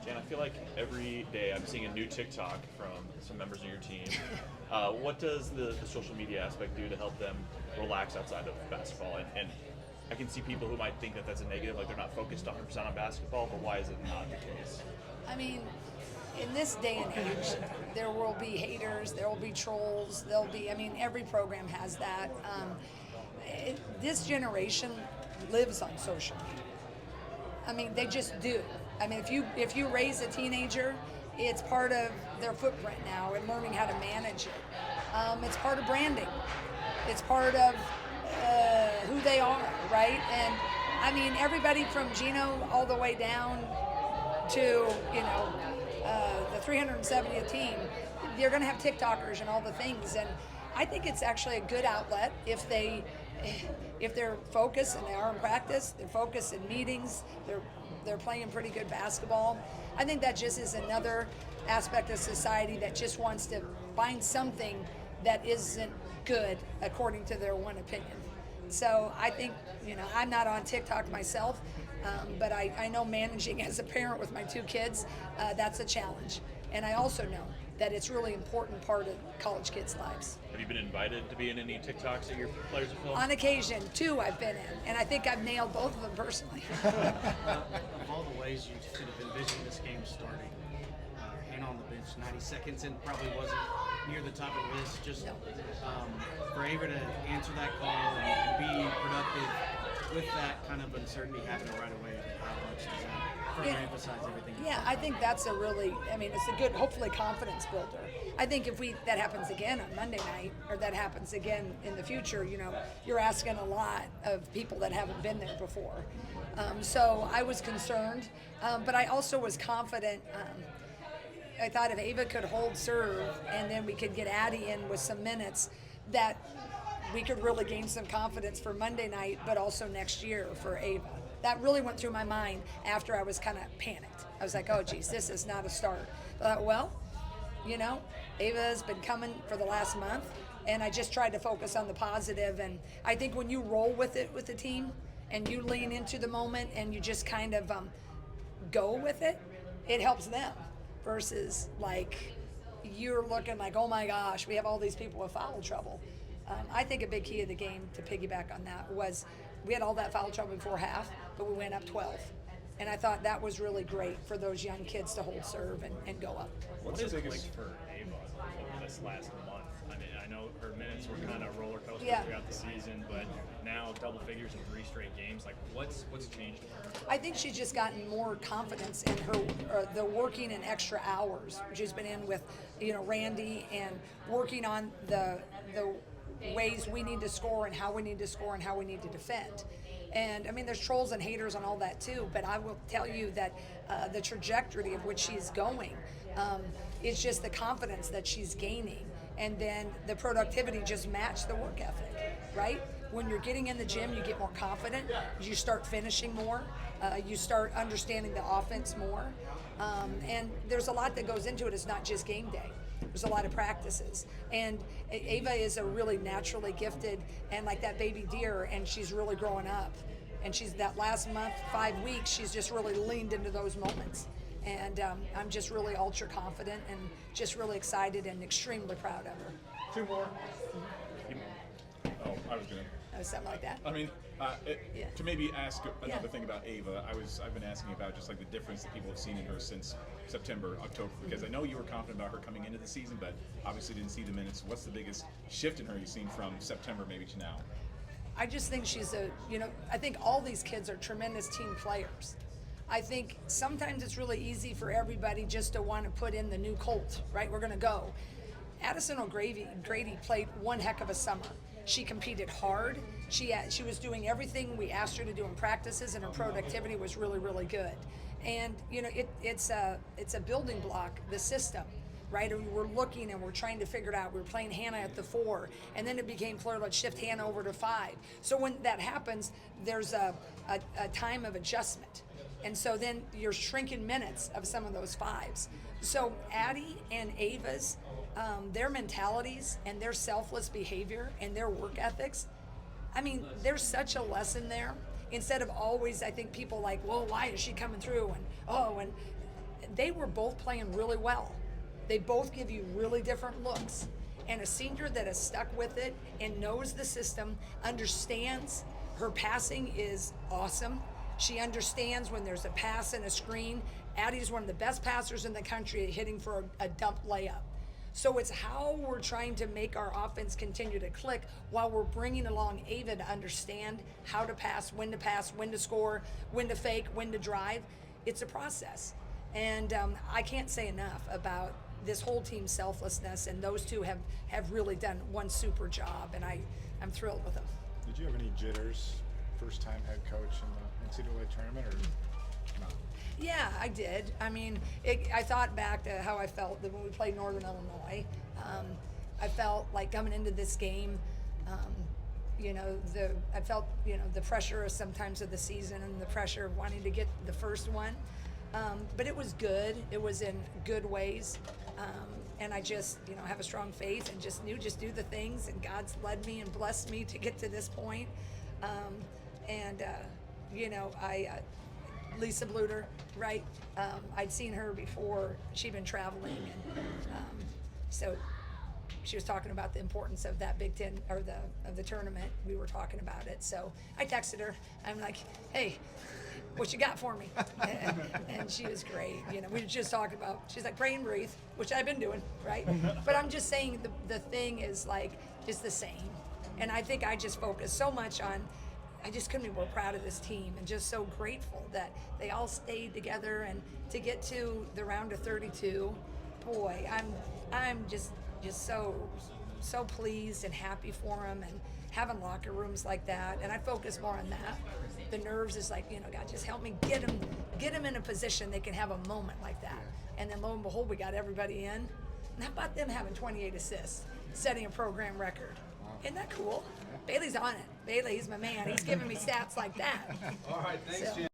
Jan, I feel like every day I'm seeing a new TikTok from some members of your team. What does the social media aspect do to help them relax outside of basketball? And I can see people who might think that that's a negative, like they're not focused 100% on basketball, but why is it not the case? I mean, in this day and age, there will be haters, there will be trolls, every program has that. This generation lives on social media. I mean, they just do. I mean, if you raise a teenager, it's part of their footprint now and learning how to manage it. It's part of branding. It's part of who they are, right? And I mean, everybody from Gino all the way down to the 370th team, you're going to have TikTokers and all the things. And I think it's actually a good outlet if they're focused and they are in practice, they're focused in meetings, they're playing pretty good basketball. I think that just is another aspect of society that just wants to find something that isn't good according to their one opinion. So I think, I'm not on TikTok myself, but I know managing as a parent with my two kids, that's a challenge. And I also know that it's really important part of college kids' lives. Have you been invited to be in any TikToks that your players have filmed? On occasion, 2 I've been in, and I think I've nailed both of them personally. Of all the ways you could have envisioned this game starting, and on the bench 90 seconds and probably wasn't near the top of the list, just for Ava to answer that call and be productive with that kind of uncertainty happening right away, how much does that further emphasize everything? Yeah, I think that's it's a good, hopefully, confidence builder. I think if that happens again on Monday night, or that happens again in the future, you're asking a lot of people that haven't been there before. So I was concerned, but I also was confident. I thought if Ava could hold serve and then we could get Addie in with some minutes, that we could really gain some confidence for Monday night, but also next year for Ava. That really went through my mind after I was kind of panicked. I was like, oh, geez, this is not a start. I thought, well, Ava's been coming for the last month, and I just tried to focus on the positive. And I think when you roll with it with the team and you lean into the moment and you just kind of go with it, it helps them versus like you're looking like, oh my gosh, we have all these people with foul trouble. I think a big key of the game, to piggyback on that, was we had all that foul trouble before half, but we went up 12. And I thought that was really great for those young kids to hold serve and go up. What is it like for Ava over this last month? I mean, I know her minutes were kind of roller coaster throughout the season, but now double figures in 3 straight games. Like, what's changed with her? I think she's just gotten more confidence in her, the working in extra hours. She's been in with, Randy, and working on the ways we need to score and how we need to score and how we need to defend. And I mean, there's trolls and haters and all that too, but I will tell you that the trajectory of which she's going is just the confidence that she's gaining. And then the productivity just matched the work ethic, right? When you're getting in the gym, you get more confident, you start finishing more, you start understanding the offense more. And there's a lot that goes into it. It's not just game day. There's a lot of practices. And Ava is a really naturally gifted and like that baby deer, and she's really growing up. And she's that last month, 5 weeks, she's just really leaned into those moments. And I'm just really ultra confident and just really excited and extremely proud of her. 2 more. Oh, I was going to. Something like that. I mean, to maybe ask another thing about Ava, I've been asking about just like the difference that people have seen in her since September, October, because I know you were confident about her coming into the season, but obviously didn't see the minutes. What's the biggest shift in her you've seen from September maybe to now? I just think she's I think all these kids are tremendous team players. I think sometimes it's really easy for everybody just to want to put in the new Colt, right? We're going to go. Addison O'Grady played one heck of a summer. She competed hard. She was doing everything we asked her to do in practices, and her productivity was really, really good. And it's a building block, the system, right? And we're looking and we're trying to figure it out. We were playing Hannah at the 4, and then it became clear, let's shift Hannah over to 5. So when that happens, there's a time of adjustment. And so then you're shrinking minutes of some of those 5s. So Addie and Ava's, their mentalities and their selfless behavior and their work ethics, I mean, there's such a lesson there. Instead of always, I think people like, well, why is she coming through? And they were both playing really well. They both give you really different looks. And a senior that has stuck with it and knows the system, understands her passing is awesome. She understands when there's a pass and a screen. Addie's one of the best passers in the country at hitting for a dump layup. So it's how we're trying to make our offense continue to click while we're bringing along Ava to understand how to pass, when to score, when to fake, when to drive. It's a process. And I can't say enough about this whole team's selflessness, and those two have really done one super job, and I'm thrilled with them. Did you have any jitters first time head coach in the NCAA tournament, or no? Yeah, I did. I mean, I thought back to how I felt when we played Northern Illinois. I felt like coming into this game, I felt the pressure of sometimes of the season and the pressure of wanting to get the first one. But it was good. It was in good ways. And I just, have a strong faith and just do the things, and God's led me and blessed me to get to this point. Lisa Bluter, right? I'd seen her before. She'd been traveling, and so she was talking about the importance of that Big Ten or of the tournament. We were talking about it, so I texted her. I'm like, "Hey, what you got for me?" And she was great. We were just talking about. She's like, "Pray and breathe," which I've been doing, right? But I'm just saying the thing is like just the same, and I think I just focus so much on. I just couldn't be more proud of this team and just so grateful that they all stayed together, and to get to the round of 32, boy, I'm just so pleased and happy for them, and having locker rooms like that, and I focus more on that. The nerves is like, God, just help me get them in a position they can have a moment like that, and then lo and behold, we got everybody in. And how about them having 28 assists, setting a program record? Isn't that cool? Bailey's on it. Bailey, he's my man. He's giving me stats like that. All right, thanks, So, Jan.